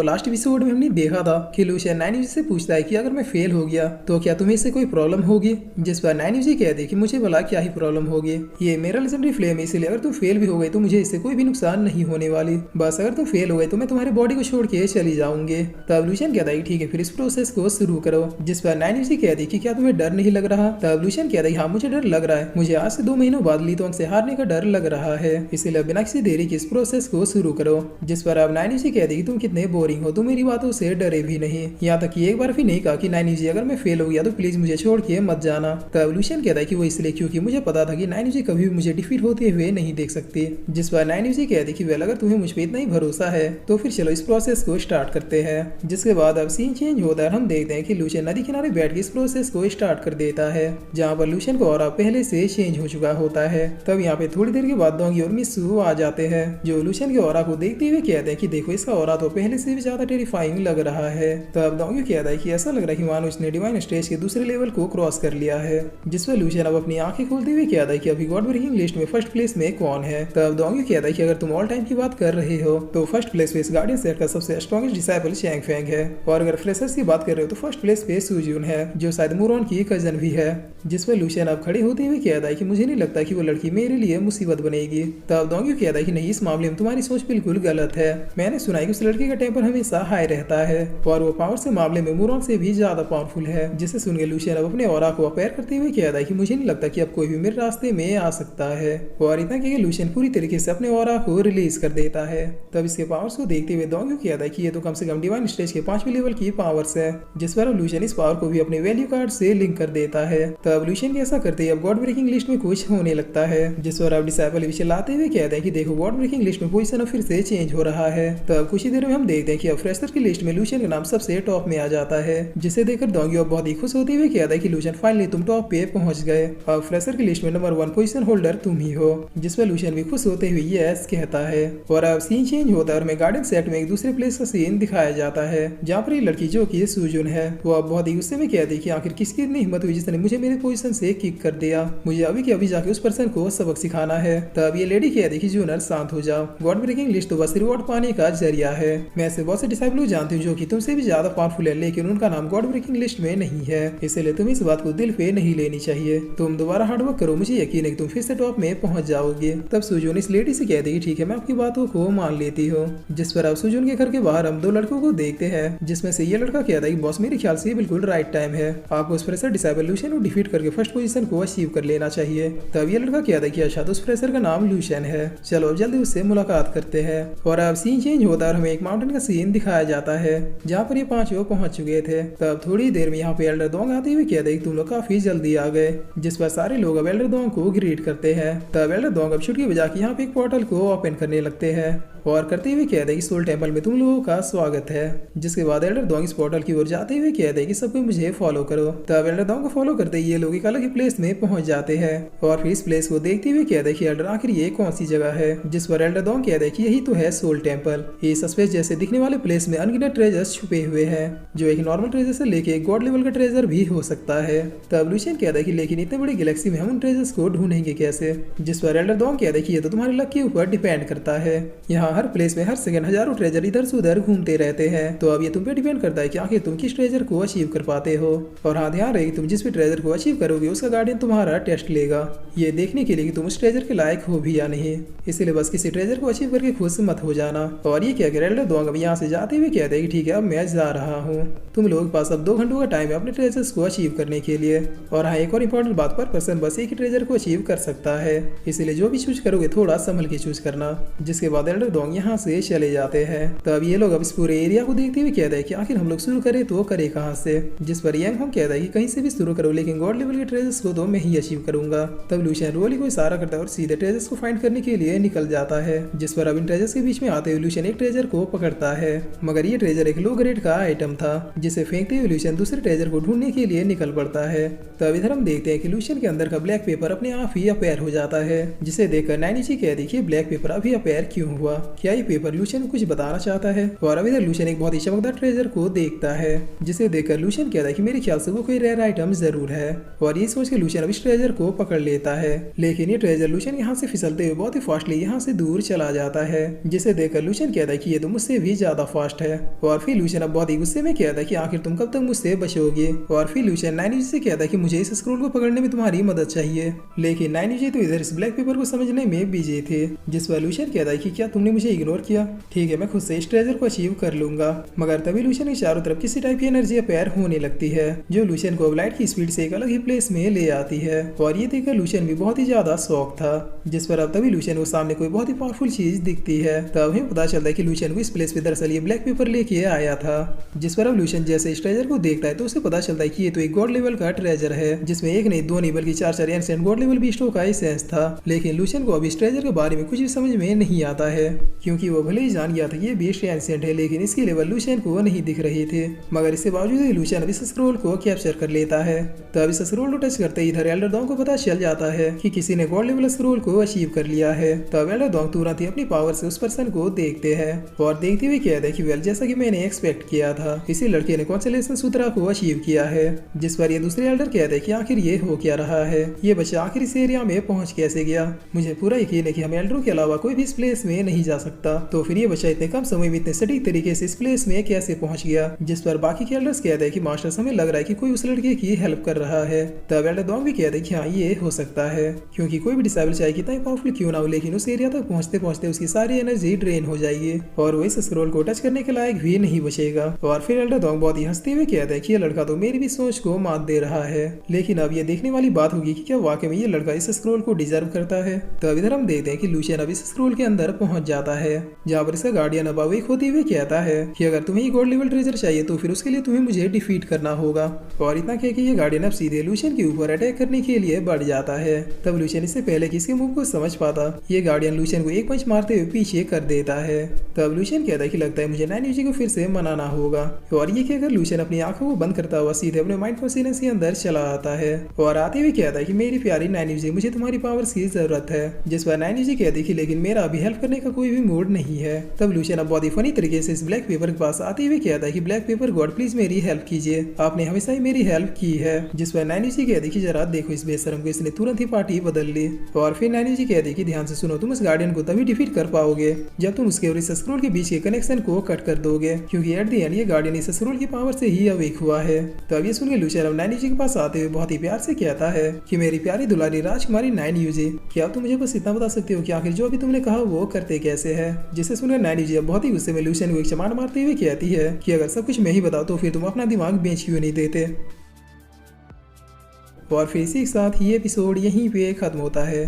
Last episode में हमने देखा था कि लूशियन नाइन से पूछता है कि अगर मैं फेल हो गया तो क्या तुम्हें इससे कोई प्रॉब्लम होगी, जिस पर नाइन कहते हैं कि मुझे भला क्या ही प्रॉब्लम होगी, ये मेरा लेजेंडरी फ्लेम है, इसलिए अगर तुम फेल भी हो गए तो मुझे इससे कोई भी नुकसान नहीं होने वाली। बस अगर तुम फेल हो गए तो मैं तुम्हारी बॉडी को छोड़ के चली जाऊंगी। तब लूशियन कहता है ठीक है फिर इस प्रोसेस को शुरू करो, जिस पर नाइन कहती है कि क्या तुम्हें डर नहीं लग रहा। तब लूशियन कहता है हाँ मुझे डर लग रहा है, मुझे आज से 2 महीनों बाद लीतोंग से हारने का डर लग रहा है, इसलिए बिना किसी देरी के इस प्रोसेस को शुरू करो। जिस पर अब नाइन कहती है तुम कितने बोरिंग हो, तुम मेरी बातों से डरे भी नहीं। यहाँ तक कि एक बार भी नहीं कहा कि नाइन अगर मैं फेल हो गया तो प्लीज मुझे छोड़ के मत जाना। तब लूशियन कहता है कि वो इसलिए क्योंकि मुझे पता था कि नाइन कभी भी मुझे डिफीट होते हुए नहीं देख सकती। जिस पर नाइन कहती कि वेल अगर तुम्हें मुझ पर इतना ही भरोसा है तो फिर चलो इस प्रोसेस को स्टार्ट करते हैं। जिसके बाद अब सीन चेंज होता है, हम देखते हैं कि लूशियन नदी किनारे बैठ के इस प्रोसेस को स्टार्ट कर देता है, जहाँ पर लूशियन को और पहले से चेंज हो चुका होता है। तब यहाँ पे थोड़ी देर के बाद डोंगी और मित्सु आ जाते हैं, जो लूशियन के ऑरा को देखते हुए कहते हैं कि देखो इसका ऑरा तो पहले से भी ज्यादा टेरिफाइंग लग रहा है। तब डोंगी कहता है कि ऐसा लग रहा है कि मानो उसने डिवाइन स्टेज के दूसरे लेवल को क्रॉस कर लिया है। जिस पर लूशियन अब अपनी आंखें खोलते हुए कहता है कि अभी गॉड ब्रेकिंग लिस्ट में फर्स्ट प्लेस में कौन है। तब डोंगी कहता है कि अगर तुम ऑल टाइम की बात कर रहे हो तो फर्स्ट प्लेस पे इस गार्डियन सेट का सबसे स्ट्रॉन्गेस्ट डिसाइपल चैंग फेंग है, और अगर फ्रेशर्स की बात कर रहे हो तो फर्स्ट प्लेस पे सुजून है, जो शायद मुरोन की कजन भी है। जिस पर लूशियन अब खड़े होते हुए कहता है कि मुझे नहीं लगता कि वो लड़की मेरे लिए मुसीबत बनेगी। तब डोंगी कहता है कि नहीं, इस मामले में तुम्हारी सोच बिल्कुल गलत है। मैंने सुना है कि उस लड़की का टेम्पर हमेशा हाई रहता है और वो पावर से मामले में मुरोन से भी ज्यादा पावरफुल है। जिसे सुन के लूशियन अब अपने ऑरा को अपेयर करते हुए कहता है कि मुझे नहीं लगता कि अब कोई भी मेरे रास्ते में आ सकता है, और इतना कि लूशियन पूरी तरीके से अपने ऑरा को रिलीज कर देता है। तब इसके पावर्स को देखते हुए डोंगी कहता है कि ये तो कम से कम डिवाइन स्टेज के 5वें लेवल की पावर्स है, जिस पर लूशियन इस पावर को भी अपने वैल्यू कार्ड से लिंक कर देता है। तब लूशियन ऐसा करते ही अब गॉड ब्रेकिंग लिस्ट में कुछ होने लगता है, जिस पर अब डिसाइपल विषय लाते हुए कहते हैं कि देखो गॉड ब्रेकिंग लिस्ट में पोजीशन फिर से चेंज हो रहा है। तब कुछ ही देर में हम देखते हैं कि अब फ्रेशर की लिस्ट में लूशियन का नाम सबसे टॉप में आ जाता है, जिसे देखकर डोंगी अब बहुत ही खुश होते हुए कहता है कि लूशियन फाइनली तुम टॉप पे पहुंच गए, अब फ्रेशर की लिस्ट में नंबर 1 पोजीशन होल्डर तुम ही हो। जिस पर लूशियन भी खुश होते हुए यस कहता है, और अब सीन चेंज होता है और हमें गार्डन सेट में एक दूसरे प्लेस का सीन दिखाया जाता है, जहाँ पर ये लड़की जो कि सुजून है वो अब बहुत ही गुस्से में कहती है कि आखिर किसकी इतनी हिम्मत हुई जिसने मुझे मेरे पोजीशन से किक कर दिया, मुझे अभी के अभी जाके उस पर्सन को सबक सिखाना है। तब ये लेडी कहती है कि जूनियर शांत हो जाओ, गॉड ब्रेकिंग लिस्ट तो बस रिवॉर्ड पाने का जरिया है। मैं ऐसे बहुत से डिसाइपल जानती हूँ जो कि तुमसे भी ज्यादा पावरफुल है, लेकिन उनका नाम गॉड ब्रेकिंग लिस्ट में नहीं है, इसलिए तुम इस बात को दिल पे नहीं लेनी चाहिए। तुम दोबारा हार्डवर्क करो, मुझे यकीन है कि तुम फिर से टॉप में पहुंच जाओगे। तब सुजून इस लेडी से कहती है ठीक है मैं आपकी बातों को मान लेती हूँ। जिस पर अब सुजून के घर के बाहर हम 2 लड़कों को देखते हैं, जिसमें से ये लड़का कहता है कि बॉस मेरे ख्याल से ये बिल्कुल राइट टाइम है, आपको उस फ्रेशर डिसाइपल लूशियन को डिफीट करके फर्स्ट पोजीशन को अचीव कर लेना चाहिए। तब ये लड़का कहता है कि अच्छा तो उस फ्रेशर का नाम लूशियन है, चलो अब जल्दी उससे मुलाकात करते हैं। और अब सीन चेंज होता है और हमें एक माउंटेन का सीन दिखाया जाता है, जहाँ पर ये 5 पहुंच चुके थे। तब थोड़ी देर में यहाँ पे एल्डर दोंग आते हुए कहते हैं कि तुम लोग काफी जल्दी आ गए, जिस पर सारे लोग अब एल्डर दोंग को ग्रीट करते हैं। तब एल्डर दोंग अब छुटकी बजा के यहाँ पे एक पोर्टल को ओपन करने लगते हैं और करते हुए कहते हैं कि सोल टेम्पल में तुम लोगों का स्वागत है। जिसके बाद एल्डर दोंग इस पोर्टल की ओर जाते हुए कहते हैं कि सबको मुझे फॉलो करो। तब एल्डर दोंग को फॉलो करते ही ये लोग एक अलग ही प्लेस में पहुंच जाते हैं और फिर इस प्लेस को देखते हुए कहते हैं कि एल्डर आखिर ये कौन सी जगह है। जिस पर एल्डर दोंग कहते हैं कि यही तो है सोल टेम्पल, ये सस्पेंस जैसे दिखने वाले प्लेस में अनगिनत ट्रेजर्स छुपे हुए हैं, जो एक नॉर्मल ट्रेजर से लेके एक गॉड लेवल का ट्रेजर भी हो सकता है। तब लूशियन कहता है कि लेकिन इतने बड़ी गैलेक्सी में हम उन ट्रेजर्स को ढूंढेंगे कैसे। जिस पर एल्डर दोंग कहता है कि ये तो तुम्हारे लक के ऊपर डिपेंड करता है, यहाँ हर प्लेस में हर सेकंड हजारों ट्रेजर इधर से उधर घूमते रहते हैं, तो अब ये तुम पे डिपेंड करता है कि आखिर तुम किस ट्रेजर को अचीव कर पाते हो। और हाँ ध्यान रहे तुम जिस भी ट्रेजर को अचीव करोगे उसका गार्डियन तुम्हारा टेस्ट लेगा, ये देखने के लिए कि तुम उस ट्रेजर के लायक हो भी या नहीं, इसलिए बस किसी ट्रेजर को अचीव करके खुश मत हो जाना। और ये क्या एल्डर दोंग अब यहाँ से जाते हुए कहते हैं कि ठीक है अब मैं जा रहा हूँ, तुम लोगों के पास अब 2 घंटों का टाइम है अपने ट्रेजर्स को अचीव करने के लिए। और हाँ एक और इम्पोर्टेंट बात, पर पर्सन बस एक ही ट्रेजर को अचीव कर सकता है, इसलिए जो भी चूज करोगे थोड़ा संभल के चूज करना। जिसके बाद एल्डर दोंग यहाँ से चले जाते हैं। तब ये लोग अब इस पूरे एरिया को देखते हुए कहते हैं कि आखिर हम लोग शुरू करें तो करे कहाँ से। जिस पर यंग होंग कहता है कि कहीं से भी शुरू करो, लेकिन गॉड लेवल के ट्रेजर्स को तो मैं ही अचीव करूंगा। तब लूशियन रोली को इशारा करता है और सीधे ट्रेजर्स को फाइंड करने के लिए निकल जाता है। जिस पर अब इन ट्रेजर्स के बीच में आते हुए लूशियन एक ट्रेजर को पकड़ता है, मगर ये ट्रेजर एक लो ग्रेड का आइटम था, जिसे फेंकते हुए लूशियन दूसरे ट्रेजर को ढूंढने के लिए निकल पड़ता है। तब इधर हम देखते हैं कि लूशियन के अंदर का ब्लैक पेपर अपने आप ही अपेयर हो जाता है, जिसे देखकर नाइनिची कहती है कि ब्लैक पेपर अभी अपेयर क्यों हुआ, क्या ये पेपर लूशियन को कुछ बताना चाहता है। और अब इधर लूशियन एक बहुत ही चमकदार ट्रेजर को देखता है, जिसे देखकर लूशियन कहता है कि मेरे ख्याल से वो कोई रेयर आइटम जरूर है। और ये सोच के लूशियन अब इस ट्रेजर को पकड़ लेता है, लेकिन ये ट्रेजर लूशियन यहाँ से फिसलते हुए बहुत ही फास्टली यहाँ से दूर चला जाता है, जिसे देखकर लूशियन कहता है कि ये तो मुझसे भी ज्यादा ज्यादा फास्ट है। और फिर लूशियन अब बहुत ही गुस्से में कहता है कि आखिर तुम कब तक मुझसे बचोगे। और फिर लूशियन नाइनयूजी से कहता है कि मुझे इस स्क्रोल को पकड़ने में तुम्हारी मदद चाहिए। लेकिन नाइनयूजी तो इधर इस ब्लैक पेपर को समझने में बिजी थे, जिस पर लूशियन कहता है कि क्या तुमने मुझे इग्नोर किया? ठीक है, मैं खुद से इस ट्रेजर को अचीव कर लूंगा। मगर तभी लूशियन के चारों तरफ किसी टाइप की एनर्जी अपेयर होने लगती है, जो लूशियन को लाइट की स्पीड से एक अलग ही प्लेस में ले आती है। और ये देखकर लूशियन भी बहुत ही ज्यादा शॉक था, जिस पर अब तभी लूशियन को सामने कोई बहुत ही पावरफुल चीज दिखती है। तब हमें पता चलता है कि लूशियन को इस प्लेस पे दरअसल ये ब्लैक पेपर लेके आया था। जिस पर अब लूशियन जैसे इस ट्रेजर को देखता है तो उसे पता चलता है कि ये तो एक गॉड लेवल का ट्रेजर है, जिसमें एक नहीं दो नहीं बल्कि चार एंशिएंट गॉड लेवल बीस्टों का एसेंस था। लेकिन लूशियन को अब इस ट्रेजर के बारे में कुछ भी समझ में नहीं आता है, क्योंकि वो भले ही जान गया था कि ये बीस्ट एंशिएंट है, लेकिन इसके लेवल लूशियन को नहीं दिख रहे थे। मगर इसके बावजूद ही लूशियन अब इस स्क्रोल को कैप्चर कर लेता है। तब इस स्क्रोल को टच करते ही इधर एल्डर डॉन्ग को पता चल जाता है कि किसी ने गॉड लेवल स्क्रोल को अचीव कर लिया है। तब एल्डर डॉन्ग तुरंत ही अपनी पावर से उस पर्सन को देखते हैं और देखते हुए कहते हैं कि वेल, जैसा कि मैंने एक्सपेक्ट किया था, इसी लड़के ने कॉन्स्टेलेशन सूत्रा को अचीव किया है। जिस पर ये दूसरे एल्डर कहते हैं कि आखिर ये हो क्या रहा है, ये बच्चा आखिर इस एरिया में पहुंच कैसे गया? मुझे पूरा यकीन है कि हम एल्डरों के अलावा कोई भी इस प्लेस में नहीं जा सकता, तो फिर ये बच्चा इतने कम समय में इतने सटीक तरीके से इस प्लेस में कैसे पहुंच गया? जिस पर बाकी के एल्डर्स कहते हैं कि मास्टर, हमें लग रहा है कि कोई उस लड़के की हेल्प कर रहा है। तब एल्डर डॉन्ग भी कहते हैं कि हाँ, ये हो सकता है, क्योंकि कोई भी डिसेबल चाहे कितना पावरफुल क्यों ना हो, लेकिन उस एरिया तक पहुंचते पहुंचते उसकी सारी एनर्जी ड्रेन हो जाएगी और वो इस स्क्रोल को टच करने के लायक भी नहीं बचेगा। और फिर एल्डर डॉन्ग बहुत ही हंसते हुए कहते हैं कि ये लड़का तो मेरी भी सोच को मात दे रहा है, लेकिन अब ये देखने वाली बात होगी कि क्या वाकई में ये लड़का इस स्क्रोल को डिजर्व करता है। तो अब इधर हम देखते हैं कि लूशियन अब इस स्क्रोल के अंदर पहुंच जाता है, जहाँ पर इसका गार्डियन अब अवेक होते हुए कहता है कि अगर तुम्हें गॉड लेवल ट्रेजर चाहिए तो फिर उसके लिए तुम्हें मुझे डिफीट करना होगा। और इतना कह के ये गार्डियन अब सीधे लूशियन के ऊपर अटैक करने के लिए बढ़ जाता है। तब लूशियन इससे पहले कि इसके मूव को समझ पाता, ये गार्डियन लूशियन को एक पंच मारते हुए पीछे कर देता है। तब लूशियन कहता है कि लगता है मुझे नाइनयूजी को फिर से मनाना होगा। और ये कहकर लूशियन अपनी आंखों को बंद करता हुआ सीधे अपने माइंड कॉन्शियसनेस के अंदर चला आता है और आते हुए कहता है कि मेरी प्यारी नाइनयूजी, मुझे तुम्हारी पावर्स की जरूरत है। जिस पर नाइनयूजी कहती है कि लेकिन मेरा अभी हेल्प करने का कोई भी मूड नहीं है। तब लूशियन अब बहुत ही फनी तरीके से इस ब्लैक पेपर के पास आते हुए कहता है कि ब्लैक पेपर गॉड, प्लीज मेरी हेल्प कीजिए, आपने हमेशा ही मेरी हेल्प की है। जिस पर नाइनयूजी कहती है कि जरा देखो इस बेशरम को, इसने तुरंत ही पार्टी बदल ली। और फिर नाइनयूजी कहती है कि ध्यान से सुनो, तुम उस गार्डियन को तभी डिफीट कर पाओगे जब तुम उसके और इस स्क्रोल के बीच के कनेक्शन को कट कर दोगे, क्योंकि एट द एंड ये गार्डियन इस स्क्रोल की पावर से ही अवेक हुआ है। तो अब ये सुनकर लूशियन अब नाइनयूजी के पास आते हुए बहुत ही प्यार से कहता है कि मेरी प्यारी दुलारी राजकुमारी नाइनयूजी, क्या तुम मुझे बस इतना बता सकते हो कि आखिर जो अभी तुमने कहा वो करते कैसे है? जिसे सुनकर नाइनयूजी अब बहुत ही गुस्से में लूशियन को एक चमाट मारते हुए कहती है कि अगर सब कुछ मैं ही बताऊं तो फिर तुम अपना दिमाग बेच क्यों नहीं देते। और फिर इसी के साथ ये एपिसोड यहीं पे खत्म होता है।